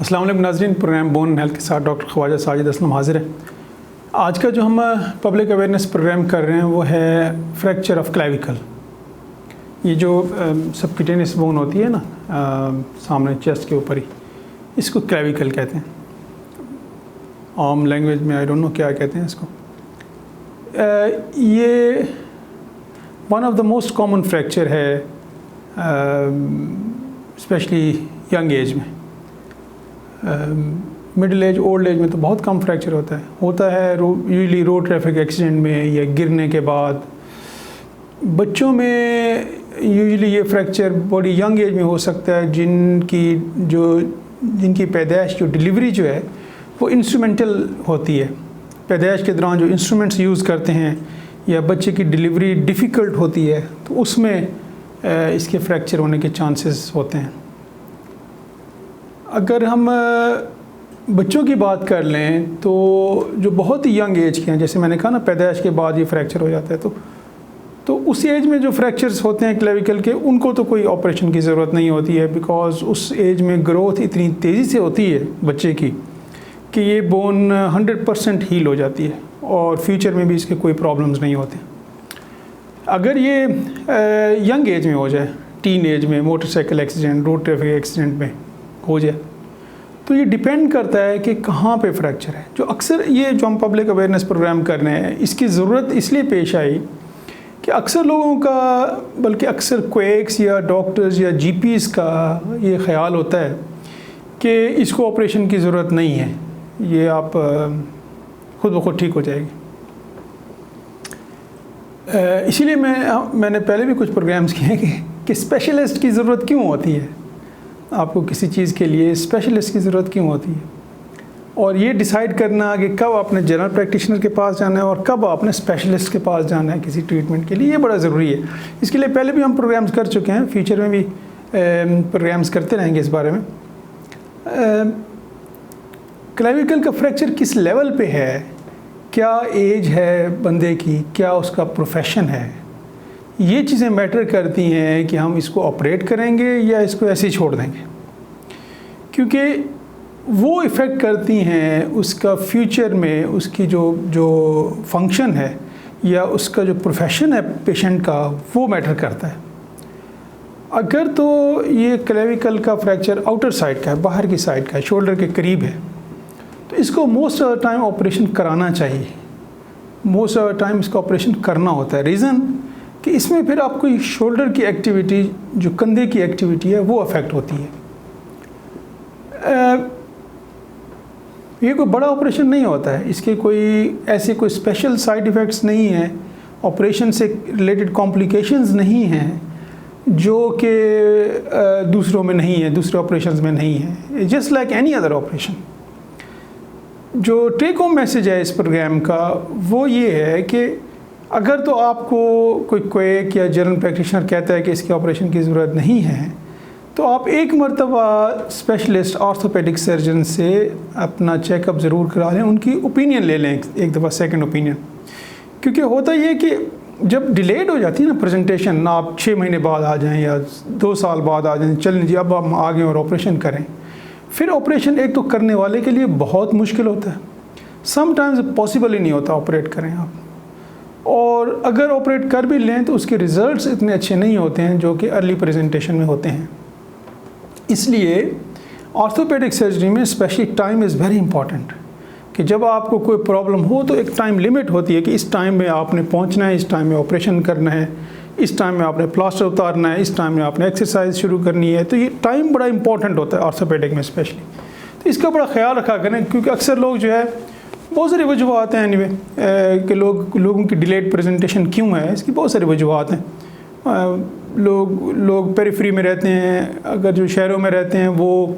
अस्सलाम वालेकुम नाज़रीन, प्रोग्राम बोन हेल्थ के साथ डॉक्टर ख्वाजा साजिद असलम हाजिर है। आज का जो हम पब्लिक अवेयरनेस प्रोग्राम कर रहे हैं वो है फ्रैक्चर ऑफ क्लेविकल। ये जो सबक्यूटेनियस बोन होती है ना सामने चेस्ट के ऊपर ही, इसको क्लेविकल कहते हैं। आम लैंग्वेज में आई डोंट नो क्या कहते हैं इसको। ये one of the most common fracture है स्पेशली यंग एज में। मिडिल एज ओल्ड एज में तो बहुत कम फ्रैक्चर होता है यूजली रोड ट्रैफिक एक्सीडेंट में या गिरने के बाद। बच्चों में यूजली ये फ्रैक्चर बड़ी यंग एज में हो सकता है जिनकी पैदाइश जो डिलीवरी जो है वो इंस्ट्रूमेंटल होती है। पैदाइश के दौरान जो इंस्ट्रूमेंट्स यूज़ करते हैं या बच्चे की डिलीवरी डिफ़िकल्ट होती है तो उसमें इसके फ्रैक्चर होने के चांसेस होते हैं। अगर हम बच्चों की बात कर लें तो जो बहुत ही यंग एज के हैं, जैसे मैंने कहा ना पैदाइश के बाद ये फ्रैक्चर हो जाता है, तो उस एज में जो फ्रैक्चर्स होते हैं क्लेविकल के, उनको तो कोई ऑपरेशन की ज़रूरत नहीं होती है, बिकॉज़ उस एज में ग्रोथ इतनी तेज़ी से होती है बच्चे की कि ये बोन 100% हील हो जाती है और फ्यूचर में भी इसके कोई प्रॉब्लम्स नहीं होते। अगर ये यंग एज में हो जाए, टीन एज में motorcycle accident, road traffic accident में हो जाए, तो ये डिपेंड करता है कि कहाँ पे फ्रैक्चर है। जो अक्सर ये जो हम पब्लिक अवेयरनेस प्रोग्राम कर रहे हैं, इसकी ज़रूरत इसलिए पेश आई कि अक्सर लोगों का, बल्कि अक्सर क्वेक्स या डॉक्टर्स या जीपीज़ का ये ख्याल होता है कि इसको ऑपरेशन की ज़रूरत नहीं है, ये आप खुद ब खुद ठीक हो जाएगी। इसीलिए मैंने पहले भी कुछ प्रोग्राम्स किए हैं कि स्पेशलिस्ट की ज़रूरत क्यों होती है, आपको किसी चीज़ के लिए स्पेशलिस्ट की ज़रूरत क्यों होती है, और ये डिसाइड करना कि कब आपने जनरल प्रैक्टिशनर के पास जाना है और कब आपने स्पेशलिस्ट के पास जाना है किसी ट्रीटमेंट के लिए, ये बड़ा ज़रूरी है। इसके लिए पहले भी हम प्रोग्राम्स कर चुके हैं, फ्यूचर में भी प्रोग्राम्स करते रहेंगे इस बारे में। क्लेविकल का फ्रैक्चर किस लेवल पे है, क्या एज है बंदे की, क्या उसका प्रोफेशन है, ये चीज़ें मैटर करती हैं कि हम इसको ऑपरेट करेंगे या इसको ऐसे ही छोड़ देंगे, क्योंकि वो इफ़ेक्ट करती हैं उसका फ्यूचर में, उसकी जो फंक्शन है या उसका जो प्रोफेशन है पेशेंट का, वो मैटर करता है। अगर तो ये क्लेविकल का फ्रैक्चर आउटर साइड का है, बाहर की साइड का है, शोल्डर के करीब है, तो इसको most of the time operation कराना चाहिए। मोस्ट ऑफ द टाइम इसका ऑपरेशन करना होता है। रीज़न कि इसमें फिर आपको शोल्डर की एक्टिविटी, जो कंधे की एक्टिविटी है, वो अफेक्ट होती है। ये कोई बड़ा ऑपरेशन नहीं होता है, इसके कोई स्पेशल साइड इफ़ेक्ट्स नहीं हैं, ऑपरेशन से रिलेटेड कॉम्प्लिकेशंस नहीं हैं जो कि दूसरों में नहीं है, दूसरे ऑपरेशंस में नहीं है। Just like any other operation. जो टेक होम मैसेज है इस प्रोग्राम का वो ये है कि अगर तो आपको कोई क्वेक या जनरल प्रैक्टिशनर कहता है कि इसके ऑपरेशन की ज़रूरत नहीं है, तो आप एक मरतबा स्पेशलिस्ट ऑर्थोपेडिक सर्जन से अपना चेकअप ज़रूर करा लें, उनकी ओपिनियन ले लें एक दफ़ा, सेकंड ओपिनियन। क्योंकि होता ये कि जब डिलेड हो जाती है ना प्रेजेंटेशन, आप 6 महीने बाद आ जाएं या 2 साल बाद आ जाएं, चलें जी अब हम आ गए और ऑपरेशन करें, फिर ऑपरेशन एक तो करने वाले के लिए बहुत मुश्किल होता है, समटाइम्स पॉसिबल ही नहीं होता ऑपरेट करें आप, और अगर ऑपरेट कर भी लें तो उसके रिज़ल्ट्स इतने अच्छे नहीं होते हैं जो कि अर्ली प्रेजेंटेशन में होते हैं। इसलिए ऑर्थोपेडिक सर्जरी में specially time is very important, कि जब आपको कोई प्रॉब्लम हो तो एक टाइम लिमिट होती है कि इस टाइम में आपने पहुंचना है, इस टाइम में ऑपरेशन करना है, इस टाइम में आपने प्लास्टर उतारना है, इस टाइम में आपने एक्सरसाइज शुरू करनी है। तो ये टाइम बड़ा इंपॉर्टेंट होता है ऑर्थोपेडिक में स्पेशली, तो इसका बड़ा ख्याल रखा करें, क्योंकि अक्सर लोग जो है बहुत सारी वजूहत हैं एनीवे कि लोगों की डिलेड प्रेजेंटेशन क्यों है, इसकी बहुत सारी वजूहत हैं। लोग पेरिफेरी में रहते हैं, अगर जो शहरों में रहते हैं वो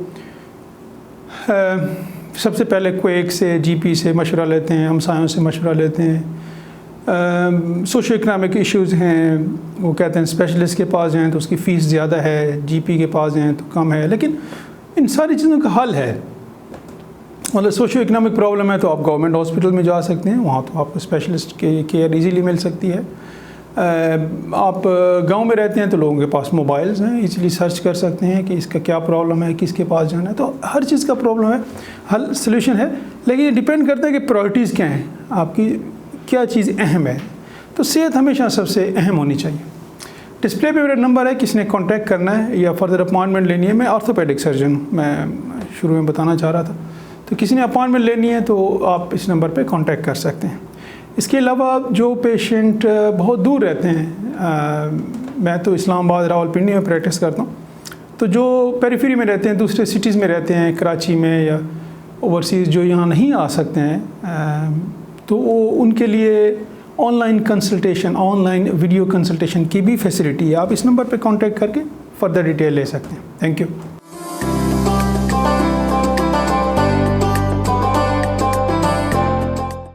सबसे पहले क्वेक से, जीपी से मशवरा लेते हैं, हमसायों से मशवरा लेते हैं। सोशो इकनॉमिक इश्यूज़ हैं, वो कहते हैं स्पेशलिस्ट के पास जाएँ तो उसकी फ़ीस ज़्यादा है, जीपी के पास जाएँ तो कम है। लेकिन इन सारी चीज़ों का हल है। मतलब सोशो इकनॉमिक प्रॉब्लम है तो आप गवर्नमेंट हॉस्पिटल में जा सकते हैं, वहाँ तो आपको स्पेशलिस्ट की केयर इजीली मिल सकती है। आप गांव में रहते हैं तो लोगों के पास मोबाइल्स हैं, इजीली सर्च कर सकते हैं कि इसका क्या प्रॉब्लम है, किसके पास जाना है। तो हर चीज़ का प्रॉब्लम है, हल सोल्यूशन है, लेकिन ये डिपेंड करता है कि प्रायोरिटीज़ क्या हैं, आपकी क्या चीज़ अहम है। तो सेहत हमेशा सबसे अहम होनी चाहिए। डिस्प्ले पे मेरा नंबर है, किसी ने कॉन्टैक्ट करना है या फर्दर अपॉइंटमेंट लेनी है। मैं ऑर्थोपेडिक सर्जन हूँ, मैं शुरू में बताना चाह रहा था। तो किसी ने अपॉइंटमेंट लेनी है तो आप इस नंबर पे कांटेक्ट कर सकते हैं। इसके अलावा जो पेशेंट बहुत दूर रहते हैं, मैं तो इस्लामाबाद रावलपिंडी में प्रैक्टिस करता हूँ, तो जो पेरिफेरी में रहते हैं, दूसरे सिटीज़ में रहते हैं, कराची में या ओवरसीज़, जो यहाँ नहीं आ सकते हैं, तो उनके लिए online consultation, online video consultation की भी फैसिलिटी है। आप इस नंबर पे कांटेक्ट करके फर्दर डिटेल ले सकते हैं। Thank you.